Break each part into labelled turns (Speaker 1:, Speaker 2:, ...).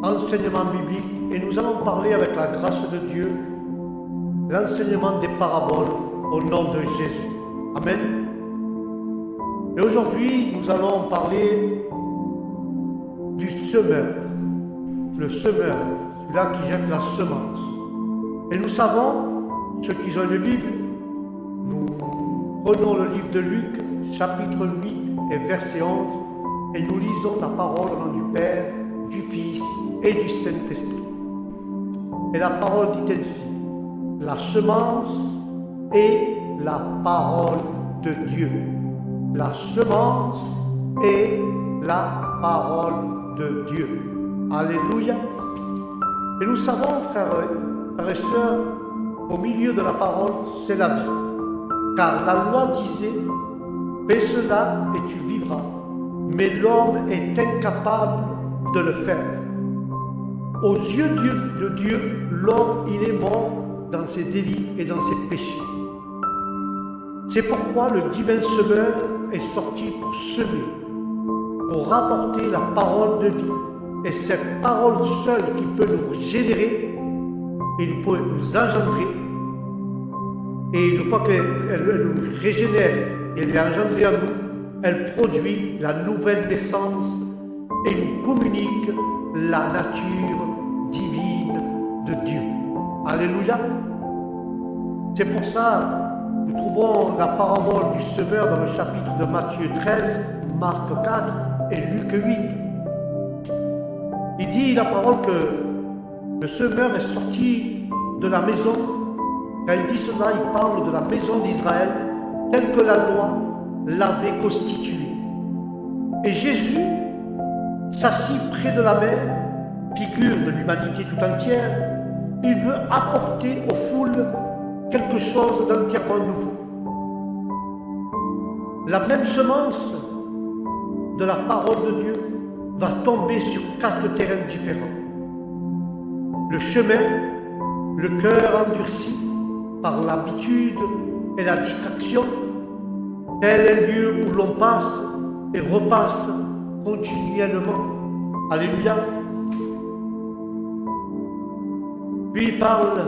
Speaker 1: enseignement biblique et nous allons parler avec la grâce de Dieu l'enseignement des paraboles au nom de Jésus. Amen. Et aujourd'hui, nous allons parler du semeur, le semeur, celui-là qui jette la semence. Et nous savons, ceux qui ont une Bible, nous prenons le livre de Luc, chapitre 8 et verset 11, et nous lisons la parole au nom du Père, du Fils et du Saint-Esprit. Et la parole dit ainsi: la semence est la parole de Dieu. La semence est la parole de Dieu. Alléluia. Et nous savons, frères et sœurs, au milieu de la parole, c'est la vie. Car la loi disait: fais cela et tu vivras. Mais l'homme est incapable de le faire. Aux yeux de Dieu, l'homme, il est mort dans ses délits et dans ses péchés. C'est pourquoi le divin semeur est sorti pour semer, pour rapporter la parole de vie. Et cette parole seule qui peut nous générer, il peut nous engendrer. Et une fois qu'elle nous régénère et elle est engendrée en nous, elle produit la nouvelle naissance et nous communique la nature divine de Dieu. Alléluia. C'est pour ça que nous trouvons la parabole du semeur dans le chapitre de Matthieu 13, Marc 4 et Luc 8. Il dit la parole que le semeur est sorti de la maison. Quand il dit cela, il parle de la maison d'Israël telle que la loi l'avait constituée. Et Jésus s'assit près de la mer, figure de l'humanité tout entière. Il veut apporter aux foules quelque chose d'entièrement nouveau. La même semence de la parole de Dieu va tomber sur 4 terrains différents. Le chemin, le cœur endurci par l'habitude et la distraction, tel est le lieu où l'on passe et repasse continuellement. Alléluia. Puis il parle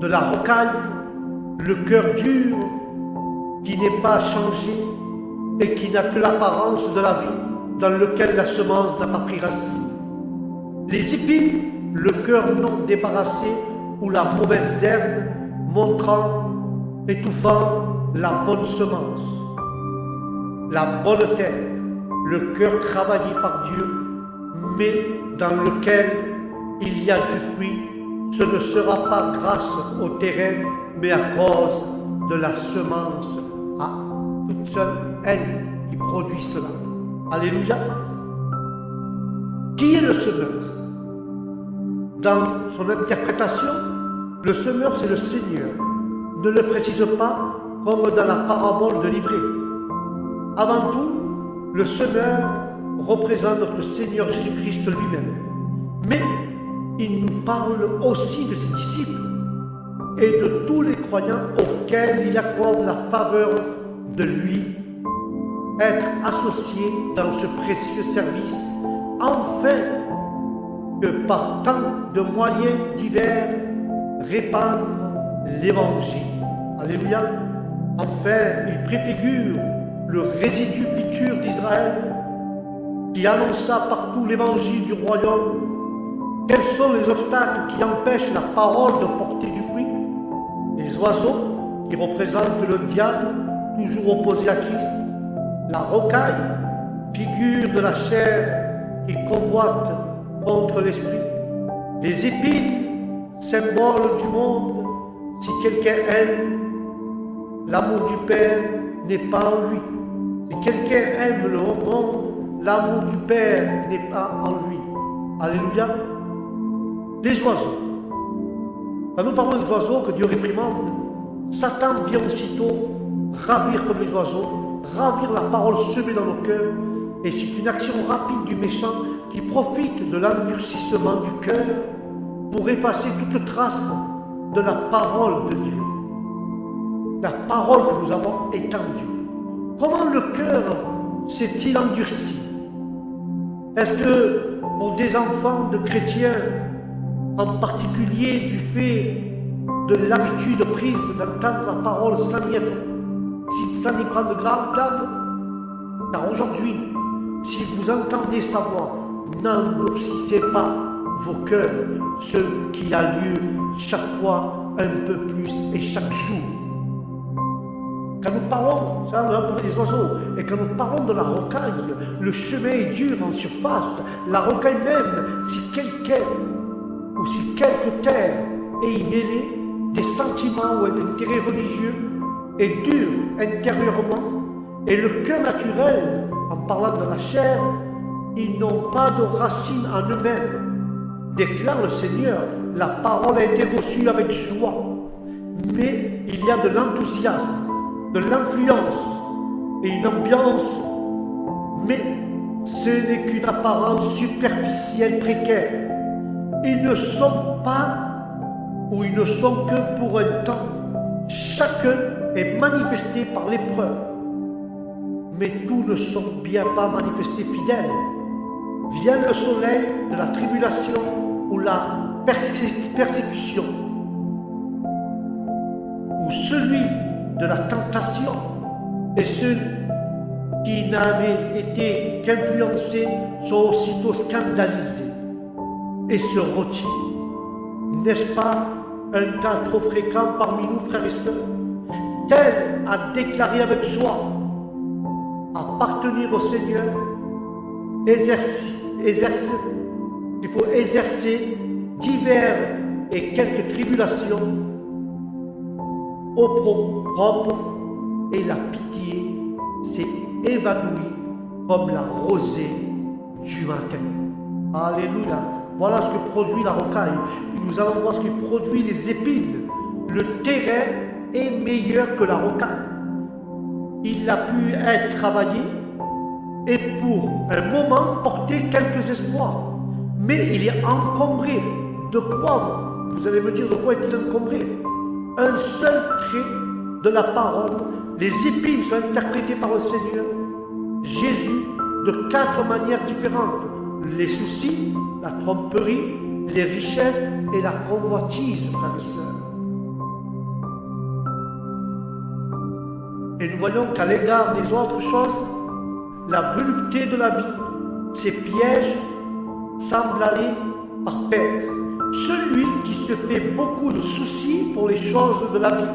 Speaker 1: de la rocaille, le cœur dur qui n'est pas changé et qui n'a que l'apparence de la vie, dans lequel la semence n'a pas pris racine. Les épines, le cœur non débarrassé ou la mauvaise herbe, montrant, étouffant la bonne semence. La bonne terre, le cœur travaillé par Dieu, mais dans lequel il y a du fruit. Ce ne sera pas grâce au terrain, mais à cause de la semence à toute seule, elle qui produit cela. Alléluia. Qui est le semeur? Dans son interprétation, le semeur, c'est le Seigneur. Ne le précise pas comme dans la parabole de l'ivraie. Avant tout, le semeur représente notre Seigneur Jésus-Christ lui-même. Mais il nous parle aussi de ses disciples et de tous les croyants auxquels il accorde la faveur de lui être associés dans ce précieux service, afin que par tant de moyens divers répandre l'évangile. Alléluia. Enfin, il préfigure le résidu futur d'Israël qui annonça partout l'évangile du royaume. Quels sont les obstacles qui empêchent la parole de porter du fruit? Les oiseaux, qui représentent le diable, toujours opposé à Christ. La rocaille, figure de la chair qui convoite contre l'esprit. Les épines, symbole du monde. Si quelqu'un aime, l'amour du Père n'est pas en lui. Si quelqu'un aime le monde, l'amour du Père n'est pas en lui. Alléluia. Les oiseaux. Quand nous parlons des oiseaux que Dieu réprimande, Satan vient aussitôt ravir comme les oiseaux, ravir la parole semée dans nos cœurs, et c'est une action rapide du méchant qui profite de l'endurcissement du cœur pour effacer toute trace de la parole de Dieu. La parole que nous avons étendue. Comment le cœur s'est-il endurci? Est-ce que pour des enfants de chrétiens, en particulier du fait de l'habitude prise d'entendre la parole sans y prendre garde, car aujourd'hui, si vous entendez sa voix, n'endurcissez pas vos cœurs, ce qui a lieu chaque fois un peu plus et chaque jour. Quand nous parlons, ça pour les oiseaux, et quand nous parlons de la rocaille, le chemin est dur en surface. La rocaille même, si quelqu'un ou si quelque terre est y mêlée, des sentiments ou un intérêt religieux est dur intérieurement, et le cœur naturel, en parlant de la chair, ils n'ont pas de racines en eux-mêmes. Déclare le Seigneur, la parole a été reçue avec joie, mais il y a de l'enthousiasme, de l'influence et une ambiance, mais ce n'est qu'une apparence superficielle précaire. Ils ne sont pas ou ils ne sont que pour un temps. Chacun est manifesté par l'épreuve, mais tous ne sont bien pas manifestés fidèles. Vient le soleil de la tribulation ou la persécution, ou celui de la tentation, et ceux qui n'avaient été qu'influencés sont aussitôt scandalisés et se retirent. N'est-ce pas un cas trop fréquent parmi nous, frères et sœurs? Tel a déclaré avec joie appartenir au Seigneur, il faut exercer divers et quelques tribulations au propre, et la pitié s'est évanouie comme la rosée du matin. Alléluia. Voilà ce que produit la rocaille. Nous allons voir ce que produit les épines. Le terrain est meilleur que la rocaille. Il a pu être travaillé et pour un moment porter quelques espoirs. Mais il est encombré. De quoi? Vous allez me dire de quoi est-il encombré? Un seul trait de la parole. Les épines sont interprétées par le Seigneur Jésus de 4 manières différentes. Les soucis, la tromperie, les richesses et la convoitise, frères et sœurs. Et nous voyons qu'à l'égard des autres choses, la volupté de la vie, ses pièges semblent aller par paire. Celui qui se fait beaucoup de soucis pour les choses de la vie.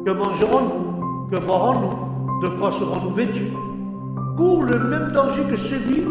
Speaker 1: Que mangerons-nous? Que boirons-nous? De quoi serons-nous vêtus? Court le même danger que celui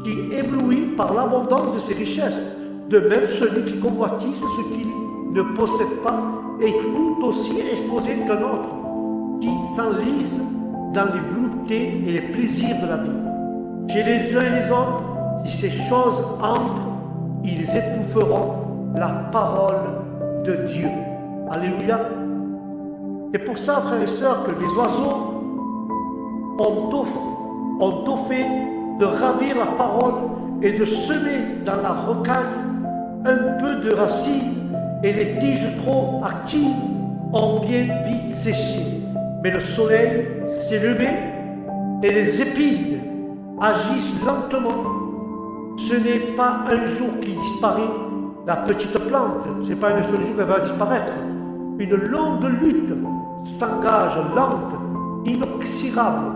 Speaker 1: qui est ébloui par l'abondance de ses richesses. De même, celui qui convoitise ce qu'il ne possède pas est tout aussi exposé qu'un autre, qui s'enlise dans les voluptés et les plaisirs de la vie. Chez les uns et les autres, si ces choses entrent, ils étoufferont la parole de Dieu. Alléluia. C'est pour ça, frères et sœurs, que les oiseaux ont tout fait de ravir la parole et de semer dans la rocaille un peu de racines, et les tiges trop actives ont bien vite séché. Mais le soleil s'est levé et les épines agissent lentement. Ce n'est pas un jour qui disparaît la petite plante, ce n'est pas un seul jour qu'elle va disparaître. Une longue lutte s'engage, lente, inoxydable.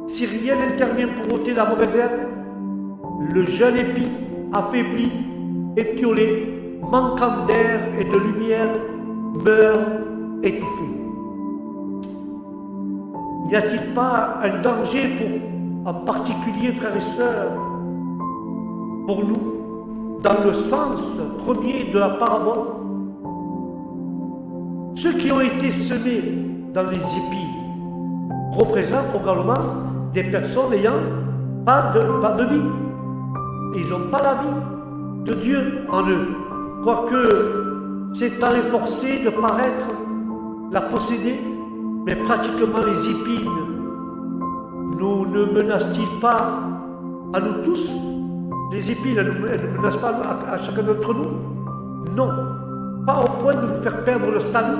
Speaker 1: Si rien n'intervient pour ôter la mauvaise herbe, le jeune épi, affaibli, étiolé, manquant d'air et de lumière, meurt étouffé. N'y a-t-il pas un danger en particulier, frères et sœurs, pour nous, dans le sens premier de la parabole? Ceux qui ont été semés dans les épines représentent probablement des personnes n'ayant pas de vie. Ils n'ont pas la vie de Dieu en eux. Quoique s'étant efforcé de paraître la posséder, mais pratiquement les épines nous ne menacent-ils pas à nous tous? Les épines, elles ne menacent pas à chacun d'entre nous? Non, pas au point de nous faire perdre le salut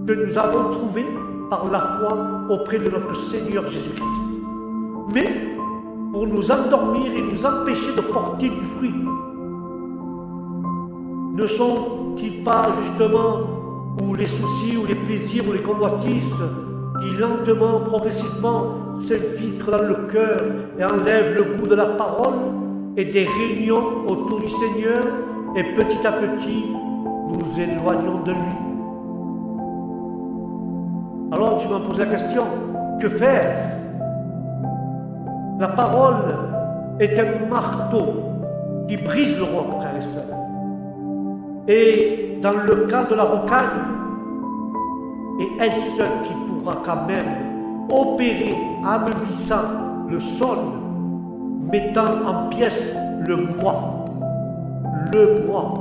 Speaker 1: que nous avons trouvé par la foi auprès de notre Seigneur Jésus-Christ. Mais pour nous endormir et nous empêcher de porter du fruit. Ne sont-ils pas justement où les soucis, ou les plaisirs, ou les convoitises qui lentement, progressivement s'infiltrent dans le cœur et enlèvent le goût de la parole et des réunions autour du Seigneur, et petit à petit nous éloignons de lui? Alors tu m'as posé la question, que faire? La parole est un marteau qui brise le roc, frères et sœurs. Et dans le cas de la rocaille, et elle seule qui pourra quand même opérer, ameublant le sol, mettant en pièces le moi. Le moi.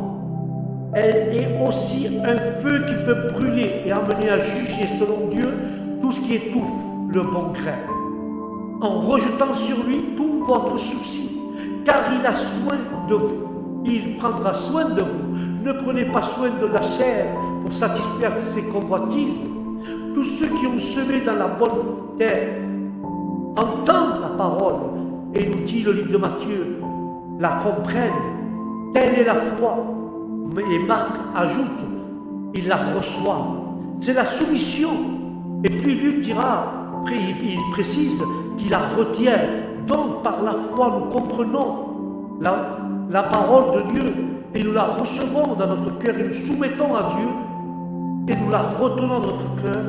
Speaker 1: Elle est aussi un feu qui peut brûler et amener à juger selon Dieu tout ce qui étouffe le bon grain, en rejetant sur lui tout votre souci, car il a soin de vous. Il prendra soin de vous. Ne prenez pas soin de la chair pour satisfaire ses convoitises. Tous ceux qui ont semé dans la bonne terre entendent la parole, et nous dit le livre de Matthieu, la comprennent. Telle est la foi. Et Marc ajoute, ils la reçoivent. C'est la soumission. Et puis Luc dira, il précise qu'il la retient. Donc par la foi nous comprenons la parole de Dieu et nous la recevons dans notre cœur et nous soumettons à Dieu et nous la retenons dans notre cœur,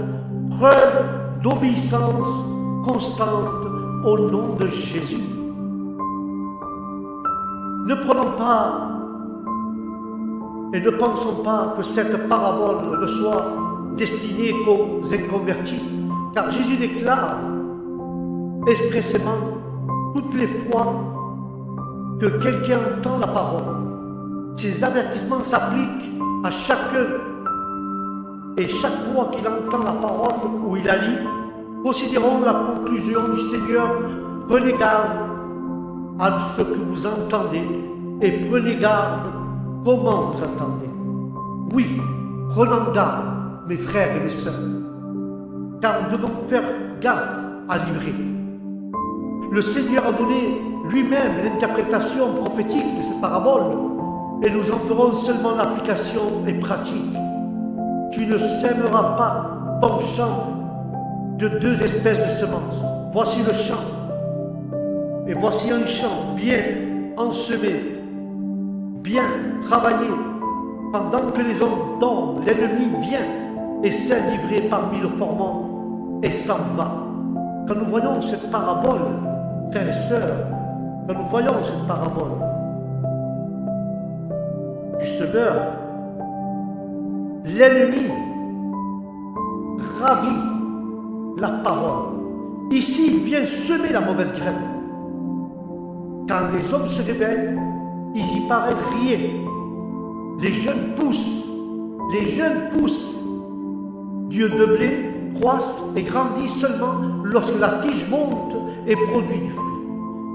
Speaker 1: preuve d'obéissance constante au nom de Jésus. Ne prenons pas et ne pensons pas que cette parabole ne soit destinée qu'aux inconvertis, car Jésus déclare expressément toutes les fois que quelqu'un entend la parole. Ces avertissements s'appliquent à chacun. Et chaque fois qu'il entend la parole ou il la lit, considérons la conclusion du Seigneur. Prenez garde à ce que vous entendez et prenez garde comment vous entendez. Oui, prenons garde, mes frères et mes sœurs, car nous devons faire gaffe à livrer. Le Seigneur a donné lui-même l'interprétation prophétique de cette parabole, et nous en ferons seulement l'application et pratique. Tu ne sèmeras pas ton champ de deux espèces de semences. Voici le champ, et voici un champ bien ensemé, bien travaillé. Pendant que les hommes dorment, l'ennemi vient et s'est livré parmi le formant et s'en va. Quand nous voyons cette parabole, frères et sœurs, quand nous voyons cette parabole du semeur, l'ennemi ravit la parole. Ici, il vient semer la mauvaise graine. Quand les hommes se réveillent, ils y paraissent rien. Les jeunes poussent. Les jeunes poussent. Dieu de blé croissent et grandissent seulement lorsque la tige monte et produit du fruit.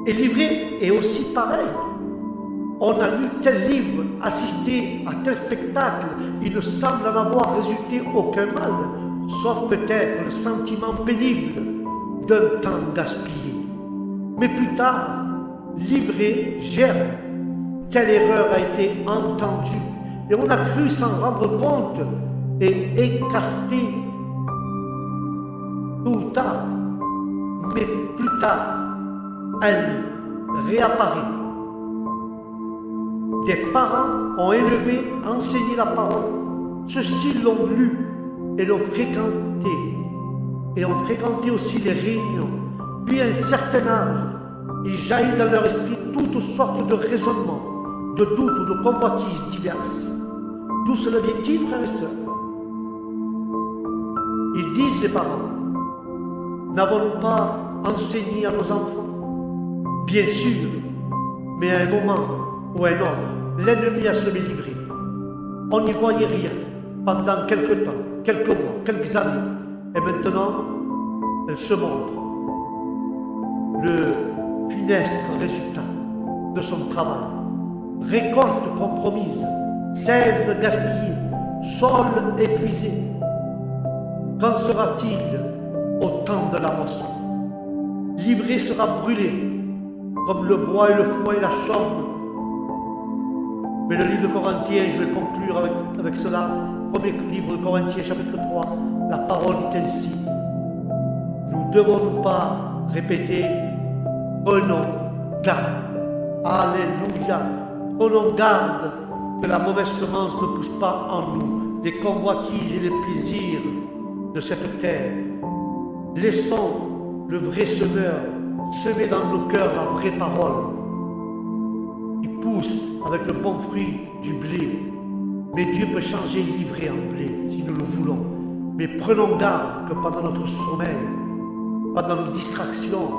Speaker 1: Et l'ivraie est aussi pareil. On a lu tel livre, assisté à tel spectacle, il ne semble en avoir résulté aucun mal, sauf peut-être le sentiment pénible d'un temps gaspillé. Mais plus tard, l'ivraie germe. Telle erreur a été entendue, et on a cru s'en rendre compte et écarter tôt ou tard. Mais plus tard, elle réapparaît. Des parents ont élevé, enseigné la parole. Ceux-ci l'ont lu et l'ont fréquenté. Et ont fréquenté aussi les réunions. Puis à un certain âge, ils jaillissent dans leur esprit toutes sortes de raisonnements, de doutes ou de convoitises diverses. D'où cela vient-il, frères et sœurs? Ils disent, les parents, n'avons-nous pas enseigné à nos enfants? Bien sûr, mais à un moment ou à un autre, l'ennemi a semé l'ivraie. On n'y voyait rien pendant quelques temps, quelques mois, quelques années. Et maintenant, elle se montre. Le funeste résultat de son travail. Récolte compromise, sève gaspillée, sol épuisé. Qu'en sera-t-il au temps de la moisson? L'ivraie sera brûlée comme le bois et le foin et la chambre. Mais le livre de Corinthiens, je vais conclure avec cela. Premier livre de Corinthiens, chapitre 3, la parole dit ainsi. Nous ne devons pas répéter, prenons garde. Alléluia. Prenons garde que la mauvaise semence ne pousse pas en nous les convoitises et les plaisirs de cette terre. Laissons le vrai semeur semer dans nos cœurs la vraie parole qui pousse avec le bon fruit du blé. Mais Dieu peut changer l'ivraie en blé si nous le voulons. Mais prenons garde que pendant notre sommeil, pendant nos distractions,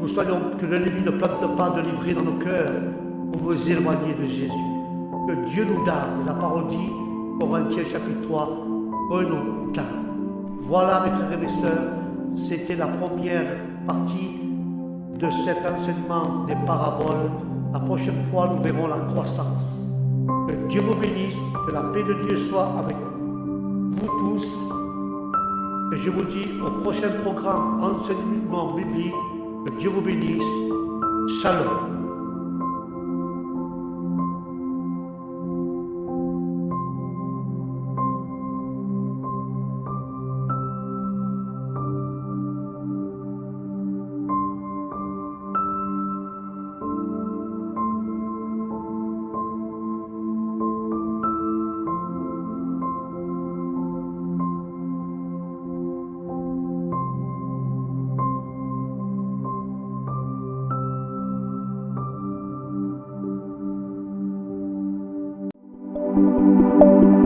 Speaker 1: nous soyons, que l'ennemi ne plante pas de l'ivraie dans nos cœurs pour nous éloigner de Jésus. Que Dieu nous garde. La parole dit, Corinthiens chapitre 3, prenons garde. Voilà mes frères et mes sœurs, c'était la première partie de cet enseignement des paraboles. La prochaine fois, nous verrons la croissance. Que Dieu vous bénisse, que la paix de Dieu soit avec vous tous. Et je vous dis au prochain programme enseignement biblique, que Dieu vous bénisse. Shalom.
Speaker 2: Thank you.